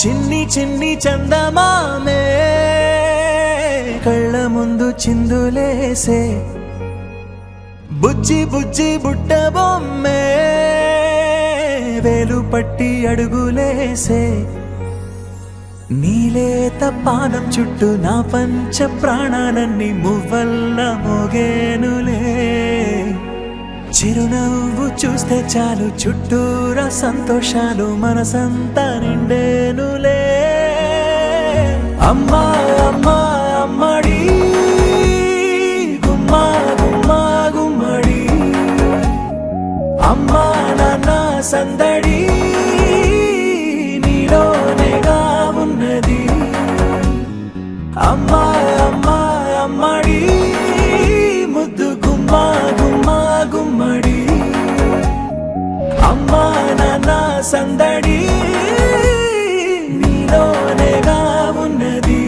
చిన్ని చిన్ని చందమామే కళ్ళ ముందు చిందులేసే బుజ్జి బుజ్జి బుట్ట బొమ్మే వేలు పట్టి అడుగులేసే నీలేత పానం చుట్టూ నా పంచ ప్రాణాలన్నీ మువ్వల్ల మోగేనులే చిరునవ్వు చూస్తే చాలు చుట్టూరా సంతోషాలు మనసంతా నిండేనులే అమ్మా అమ్మా అమ్మడి గుమ్మా గుమ్మా గుమ్మడి అమ్మా నాన్న సందడి నీలోనేగా ఉన్నది అమ్మా అమ్మా అమ్మడి ముద్దు గుమ్మా గుమ్మా గుమ్మడి అమ్మా నాన్న సందడి నీలోనేగా ఉన్నది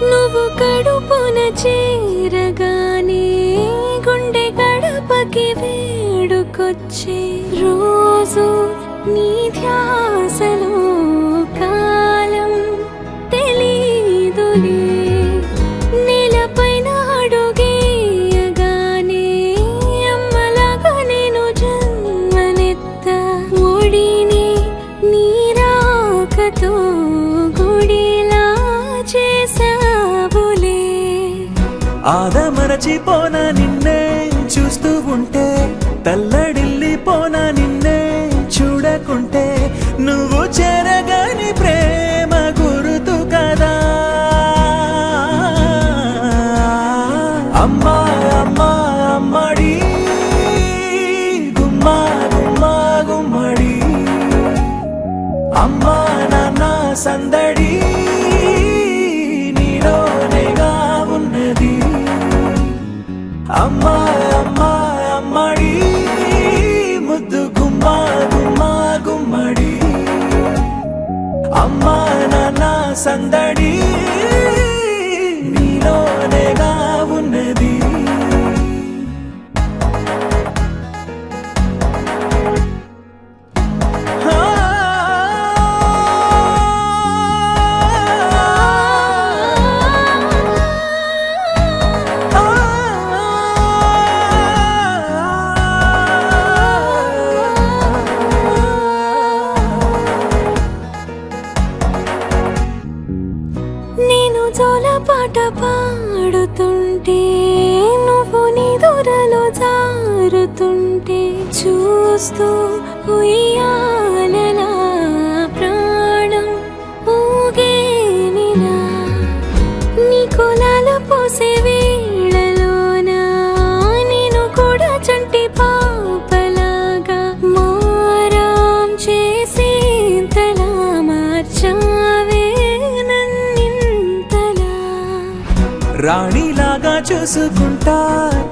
నువ్వు కడుపున చేరగానే గుండె గడపకి వేడుకొచ్చే రోజు నీ ధ్యాసలో కాలం తెలీదులే నేలపైన అడుగేయగానే అమ్మలాగా నేను జన్మనెత్త ఒడిని నీ రాకతో గుడిలా చేసావులే ఆదమరచిపోనా నిన్నే చూస్తూ ఉంటే తల్లడిల్లిపోనా నిన్నే చూడకుంటే నువ్వు చెరగని ప్రేమ గురుతు కదా అమ్మా అమ్మా అమ్మడి గుమ్మా గుమ్మా గుమ్మడి అమ్మా నాన్న సందడి నీలోనేగా ఉన్నది అమ్మా అమ్మా అమ్మడి ముద్దు గుమ్మా గుమ్మా గుమ్మడి అమ్మా నాన్న సందడి నీలోనేగా ఉన్నది నేను జోలపాట పాడుతుంటే నువ్వు నిదురలో జారుతుంటే చూస్తూ ఉయ్యాలలా ప్రాణం ఊగేనిలా నీ కులాల పోసే వేళలోన నేను కూడా చంటి పాపలాగా మారాం చేసేంతలా మార్చావే రాణిలాగా చూసుకుంటా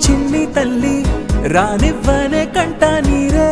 చిన్ని తల్లి రానివ్వనే కంట నీరే